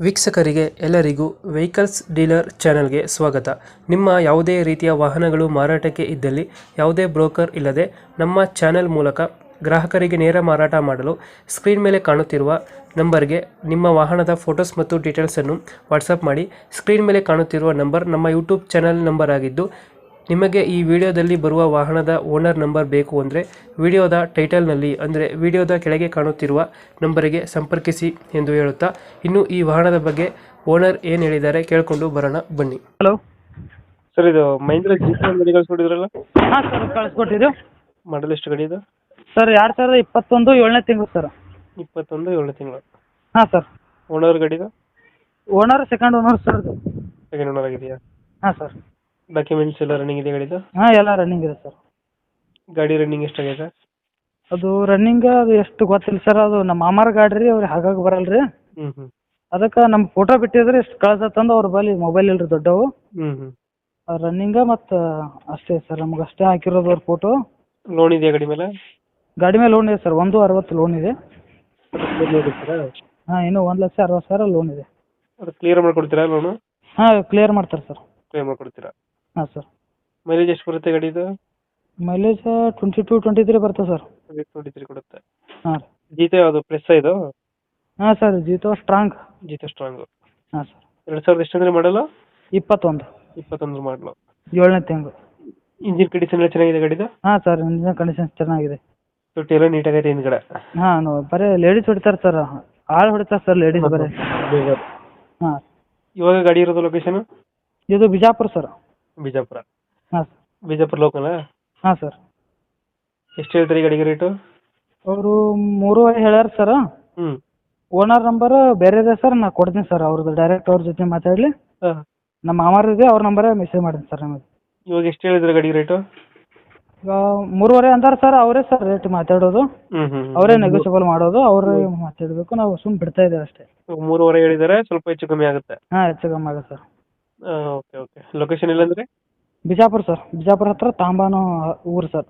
ವೀಕ್ಷಕರಿಗೆ ಎಲ್ಲರಿಗೂ vehicles dealer ಚಾನೆಲ್ಗೆ ಸ್ವಾಗತ. ನಿಮ್ಮ ಯಾವುದೇ ರೀತಿಯ ವಾಹನಗಳು ಮಾರಾಟಕ್ಕೆ ಇದ್ದಲ್ಲಿ ಯಾವುದೇ ಬ್ರೋಕರ್ ಇಲ್ಲದೆ ನಮ್ಮ ಚಾನೆಲ್ ಮೂಲಕ ಗ್ರಾಹಕರಿಗೆ ನೇರ ಮಾರಾಟ ಮಾಡಲು ಸ್ಕ್ರೀನ್ ಮೇಲೆ ಕಾಣುತ್ತಿರುವ ನಂಬರ್ಗೆ ನಿಮ್ಮ ವಾಹನದ ಫೋಟೋಸ್ ಮತ್ತು ಡೀಟೇಲ್ಸನ್ನು ವಾಟ್ಸಪ್ ಮಾಡಿ. ಸ್ಕ್ರೀನ್ ಮೇಲೆ ಕಾಣುತ್ತಿರುವ ನಂಬರ್ ನಮ್ಮ ಯೂಟ್ಯೂಬ್ ಚಾನೆಲ್ ನಂಬರ್ ಆಗಿದ್ದು, ನಿಮಗೆ ಈ ವಿಡಿಯೋದಲ್ಲಿ ಬರುವ ವಾಹನದ ಓನರ್ ನಂಬರ್ ಬೇಕು ಅಂದರೆ ವಿಡಿಯೋದ ಟೈಟಲ್ನಲ್ಲಿ ಅಂದರೆ ವಿಡಿಯೋದ ಕೆಳಗೆ ಕಾಣುತ್ತಿರುವ ನಂಬರಿಗೆ ಸಂಪರ್ಕಿಸಿ ಎಂದು ಹೇಳುತ್ತಾ, ಇನ್ನು ಈ ವಾಹನದ ಬಗ್ಗೆ ಓನರ್ ಏನು ಹೇಳಿದ್ದಾರೆ ಕೇಳಿಕೊಂಡು ಬರೋಣ ಬನ್ನಿ. ಹಲೋ ಸರ್, ಇದು ಮಹೇಂದ್ರ ಜೀಪ್ ಗಾಡಿ ಕಳಿಸ್ಕೊಟ್ಟಿದ್ರಲ್ಲ, ಹಾಂ ಸರ್, ಕಳಿಸ್ಕೊಟ್ಟಿದ್ದು. ಮಾಡಲ್ ಎಷ್ಟು ಗಾಡಿ ಇದು? ಸರ್ 2021 7ನೇ ತಿಂಗಳು ಸರ್. 21 7ನೇ ತಿಂಗಳು. ಹಾಂ ಸರ್. ಓನರ್ ಗಾಡಿದು? ಓನರ್ ಸೆಕೆಂಡ್ ಓನರ್ ಸರ್ ಅದು. ಸೆಕೆಂಡ್ ಓನರ್ ಆಗಿದೆಯಾ? ಹಾಂ ಸರ್. ಡಾಕ್ಯುಮೆಂಟ್ಸ್ ಎಲ್ಲ ರನ್ನಿಂಗ್ ಇದೆ ಗಾಡಿದು? ಹಾಂ, ಎಲ್ಲ ರನ್ನಿಂಗ್ ಇದೆ ಸರ್. ಗಾಡಿ ರನ್ನಿಂಗ್ ಎಷ್ಟಾಗಿದೆ? ಅದು ರನ್ನಿಂಗ್ ಅದು ಎಷ್ಟು ಗೊತ್ತಿಲ್ಲ ಸರ್. ಅದು ನಮ್ಮ ಮಾಮಾರ ಗಾಡಿ ರೀ, ಅವ್ರು ಹಾಗಾಗಿ ಬರಲ್ಲ ರೀ. ಹ್ಞೂ ಅದಕ್ಕೆ ನಮ್ಮ ಫೋಟೋ ಬಿಟ್ಟಿದ್ರೆ ಎಷ್ಟು ಕಳ್ಸತ್ತಂದು ಅವ್ರ ಬಳಿ ಮೊಬೈಲ್ ಇಲ್ರಿ ದೊಡ್ಡವು. ಹ್ಞೂ ರನ್ನಿಂಗ ಮತ್ತು ಅಷ್ಟೇ ಸರ್, ನಮ್ಗೆ ಅಷ್ಟೇ ಹಾಕಿರೋದು ಅವ್ರ ಫೋಟೋ. ಲೋನ್ ಇದೆಯಾ ಗಾಡಿ ಮೇಲೆ? ಗಾಡಿ ಮೇಲೆ ಲೋನ್ ಇದೆ ಸರ್, 160 ಲೋನ್ ಇದೆ. ಹಾಂ, ಇನ್ನೂ 1,60,000 ಲೋನ್ ಇದೆ. ಅದು ಕ್ಲಿಯರ್ ಮಾಡ್ಕೊಡ್ತೀರಾ ಲೋನು? ಹಾಂ, ಕ್ಲಿಯರ್ ಮಾಡ್ತಾರೆ ಸರ್. ಕ್ಲಿಯರ್ ಮಾಡ್ಕೊಡ್ತೀರಾ? ಹಾಂ ಸರ್. ಮೈಲೇಜ್ ಎಷ್ಟು ಬರುತ್ತೆ ಗಾಡಿದು? ಮೈಲೇಜ್ 22-23 ಬರ್ತದೆ ಸರ್. 23 ಕೊಡುತ್ತೆ. ಹಾಂ ರೀ. ಜೀತ ಯಾವುದು, ಪ್ರೆಸ್ ಇದು? ಹಾಂ ಸರ್, ಜೀತೋ ಸ್ಟ್ರಾಂಗ್. ಜೀತ ಸ್ಟ್ರಾಂಗು. ಹಾಂ ಸರ್. 2000 ಎಷ್ಟು ಅಂದರೆ ಮಾಡಲ್ಲ? 21 ಮಾಡಲು. 7ನೇ ತಿಂಗಳು. ಇಂಜಿನ್ ಕಂಡೀಷನ್ ಎಲ್ಲ ಚೆನ್ನಾಗಿದೆ ಗಾಡಿದು? ಹಾಂ ಸರ್, ಇಂಜಿನ್ ಕಂಡೀಷನ್ ಚೆನ್ನಾಗಿದೆ. ತೊಟ್ಟಿ ಎಲ್ಲ ನೀಟಾಗೈತೆ ಹಿಂದ್ಗಡೆ? ಹಾಂ, ಬರೀ ಲೇಡೀಸ್ ಹೊಡಿತಾರೆ ಸರ್, ಆಳು ಹೊಡಿತಾರೆ ಸರ್ ಲೇಡೀಸ್ ಬರೀ. ಹಾಂ. ಇವಾಗ ಗಾಡಿ ಇರೋದು ಲೊಕೇಶನ್? ಇದು ಬಿಜಾಪುರ ಸರ್. ಬಿಜಾಪುರ. ಹಾಂ ಸರ್. ಬಿಜಾಪುರ ಲೋಕಲ್? ಹಾಂ ಸರ್. ಎಷ್ಟು ಹೇಳ್ತಾರೆ ಈ ಗಾಡಿಗೆ ರೇಟು? ಅವರು 3.5 ಹೇಳ್ಯಾರ ಸರ್. ಹ್ಞೂ. ಓನರ್ ನಂಬರ್ ಬೇರೆ ಇದೆ ಸರ್, ನಾ ಕೊಡ್ತೀನಿ ಸರ್. ಅವ್ರದ್ದು ಡೈರೆಕ್ಟ್ ಅವ್ರ ಜೊತೆ ಮಾತಾಡಲಿ. ಹಾಂ. ನಮ್ಮ ಮಾಮಾರ ಇದೆ, ಅವ್ರ ನಂಬರೇ ಮೆಸೇಜ್ ಮಾಡ್ತೀನಿ ಸರ್ ನಿಮಗೆ. ಇವಾಗ ಎಷ್ಟು ಹೇಳಿದ್ರೆ ಗಾಡಿ ರೇಟು? ಈಗ 3.5 ಅಂತಾರೆ ಸರ್, ಅವರೇ ಸರ್ ರೇಟ್ ಮಾತಾಡೋದು. ಅವರೇ ನೆಗೋಷಿಯಬಲ್ ಮಾಡೋದು, ಅವರೇ ಮಾತಾಡಬೇಕು. ನಾವು ಸುಮ್ಮನೆ ಬಿಡ್ತಾ ಇದ್ದೇವೆ ಅಷ್ಟೇ. 3.5 ಹೇಳಿದ್ದಾರೆ, ಸ್ವಲ್ಪ ಹೆಚ್ಚು ಕಮ್ಮಿ ಆಗುತ್ತೆ. ಹಾಂ, ಹೆಚ್ಚು ಕಮ್ಮಿ ಆಗುತ್ತೆ ಸರ್. Okay okay. ಲೊಕೇಶನ್ ಇಲ್ಲಾಂದ್ರೆ? ಬಿಜಾಪುರ ಸರ್. ಬಿಜಾಪುರ ಹತ್ರ ತಾಂಬಾನು ಊರು ಸರ್.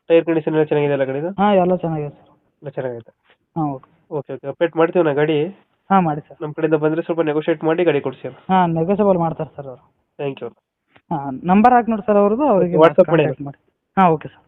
ಟೈರ್ ಕಂಡೀಷನ್ ಎಲ್ಲ ಚೆನ್ನಾಗಿದೆ ಅಲ್ಲ ಗಾಡಿದು? ಹಾಂ, ಎಲ್ಲ ಚೆನ್ನಾಗಿದೆ ಸರ್. ಎಲ್ಲ ಚೆನ್ನಾಗೈತೆ. ಹಾಂ, ಓಕೆ. Okay okay. ಅಪ್ಡೇಟ್ ಮಾಡ್ತೀವಿ ನಾ ಗಾಡಿ. ಹಾಂ, ಮಾಡಿ ಸರ್. ನಮ್ಮ ಕಡೆಯಿಂದ ಬಂದರೆ ಸ್ವಲ್ಪ ನೆಗೋಷಿಯೇಟ್ ಮಾಡಿ ಗಾಡಿ ಕೊಡಿಸಿ. ಹಾಂ, ನೆಗೋಷಿಯಬಲ್ ಮಾಡ್ತಾರೆ ಸರ್ ಅವರು. Thank you. ಹಾಂ, ನಂಬರ್ ಹಾಕಿ ನೋಡಿ ಸರ್ ಅವ್ರದ್ದು, ಅವರಿಗೆ ವಾಟ್ಸಪ್ ಮಾಡಿ. ಹಾಂ, ಓಕೆ ಸರ್.